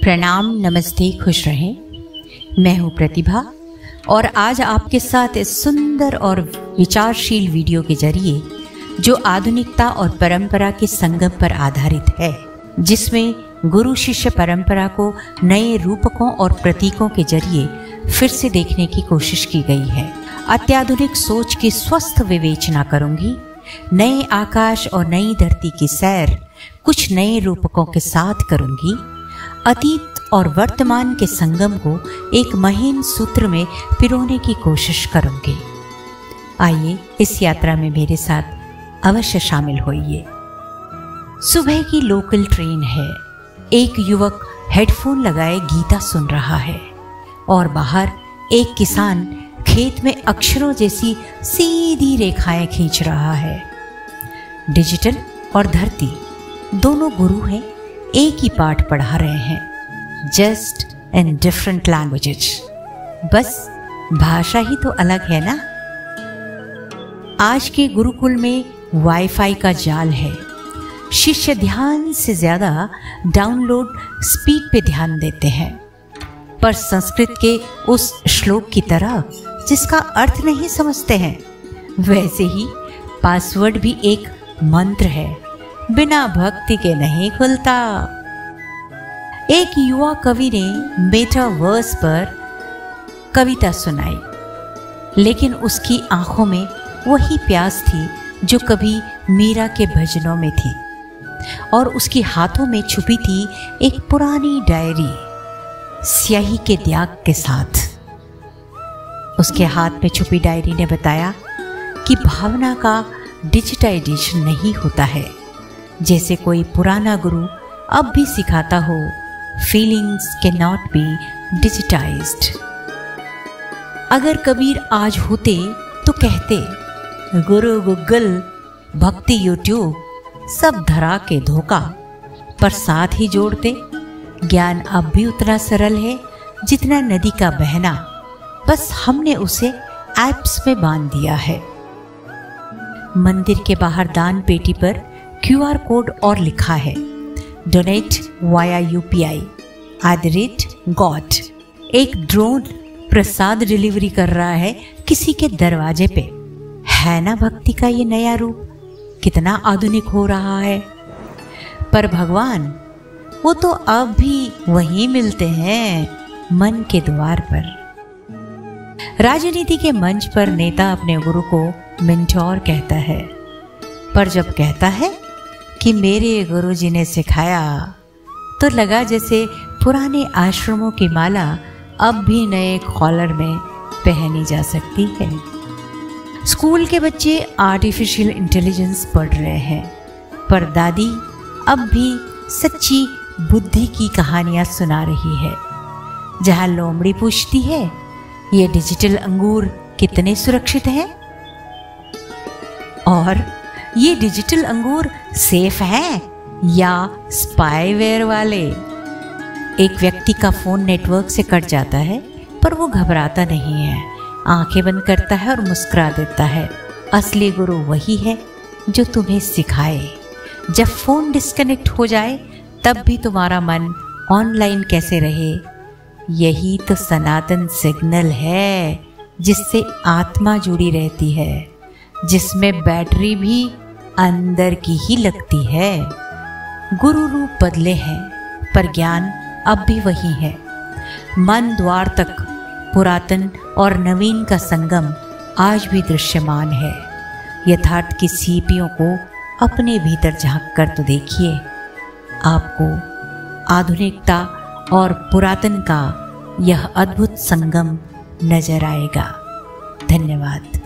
प्रणाम, नमस्ते, खुश रहें। मैं हूँ प्रतिभा और आज आपके साथ इस सुंदर और विचारशील वीडियो के जरिए जो आधुनिकता और परंपरा के संगम पर आधारित है, जिसमें गुरु शिष्य परंपरा को नए रूपकों और प्रतीकों के जरिए फिर से देखने की कोशिश की गई है। अत्याधुनिक सोच की स्वस्थ विवेचना करूंगी। नए आकाश और नई धरती की सैर कुछ नए रूपकों के साथ करूंगी। अतीत और वर्तमान के संगम को एक महीन सूत्र में पिरोने की कोशिश करूंगी। आइए इस यात्रा में मेरे साथ अवश्य शामिल होइए। सुबह की लोकल ट्रेन है। एक युवक हेडफोन लगाए गीता सुन रहा है और बाहर एक किसान खेत में अक्षरों जैसी सीधी रेखाएं खींच रहा है। डिजिटल और धरती दोनों गुरु हैं, एक ही पाठ पढ़ा रहे हैं, जस्ट इन डिफरेंट लैंग्वेजेस। बस भाषा ही तो अलग है ना। आज के गुरुकुल में वाईफाई का जाल है। शिष्य ध्यान से ज्यादा डाउनलोड स्पीड पे ध्यान देते हैं, पर संस्कृत के उस श्लोक की तरह जिसका अर्थ नहीं समझते हैं। वैसे ही पासवर्ड भी एक मंत्र है, बिना भक्ति के नहीं खुलता। एक युवा कवि ने मेटावर्स पर कविता सुनाई, लेकिन उसकी आंखों में वही प्यास थी जो कभी मीरा के भजनों में थी, और उसके हाथों में छुपी थी एक पुरानी डायरी स्याही के दाग के साथ। उसके हाथ में छुपी डायरी ने बताया कि भावना का डिजिटाइजेशन नहीं होता है। जैसे कोई पुराना गुरु अब भी सिखाता हो, feelings can not be digitised. अगर कबीर आज होते तो कहते, गुरु गूगल, भक्ति यूट्यूब, सब धरा के धोखा, पर साथ ही जोड़ते, ज्ञान अब भी उतना सरल है जितना नदी का बहना, बस हमने उसे ऐप्स में बांध दिया है। मंदिर के बाहर दान पेटी पर QR कोड और लिखा है, डोनेट वाया UPI @God। एक ड्रोन प्रसाद डिलीवरी कर रहा है किसी के दरवाजे पे। है ना भक्ति का ये नया रूप, कितना आधुनिक हो रहा है। पर भगवान वो तो अब भी वहीं मिलते हैं, मन के द्वार पर। राजनीति के मंच पर नेता अपने गुरु को मेंटोर कहता है, पर जब कहता है कि मेरे गुरुजी ने सिखाया, तो लगा जैसे पुराने आश्रमों की माला अब भी नए कॉलर में पहनी जा सकती है। स्कूल के बच्चे आर्टिफिशियल इंटेलिजेंस पढ़ रहे हैं, पर दादी अब भी सच्ची बुद्धि की कहानियां सुना रही है। जहां लोमड़ी पूछती है, ये डिजिटल अंगूर कितने सुरक्षित हैं? और ये डिजिटल अंगूर सेफ हैं या स्पाईवेयर वाले? एक व्यक्ति का फोन नेटवर्क से कट जाता है, पर वो घबराता नहीं है, आंखें बंद करता है और मुस्कुरा देता है। असली गुरु वही है जो तुम्हें सिखाए, जब फोन डिस्कनेक्ट हो जाए तब भी तुम्हारा मन ऑनलाइन कैसे रहे। यही तो सनातन सिग्नल है, जिससे आत्मा जुड़ी रहती है, जिसमें बैटरी भी अंदर की ही लगती है। गुरु रूप बदले हैं, पर ज्ञान अब भी वही है। मन द्वार तक पुरातन और नवीन का संगम आज भी दृश्यमान है। यथार्थ की सीपियों को अपने भीतर झांक कर तो देखिए, आपको आधुनिकता और पुरातन का यह अद्भुत संगम नजर आएगा। धन्यवाद।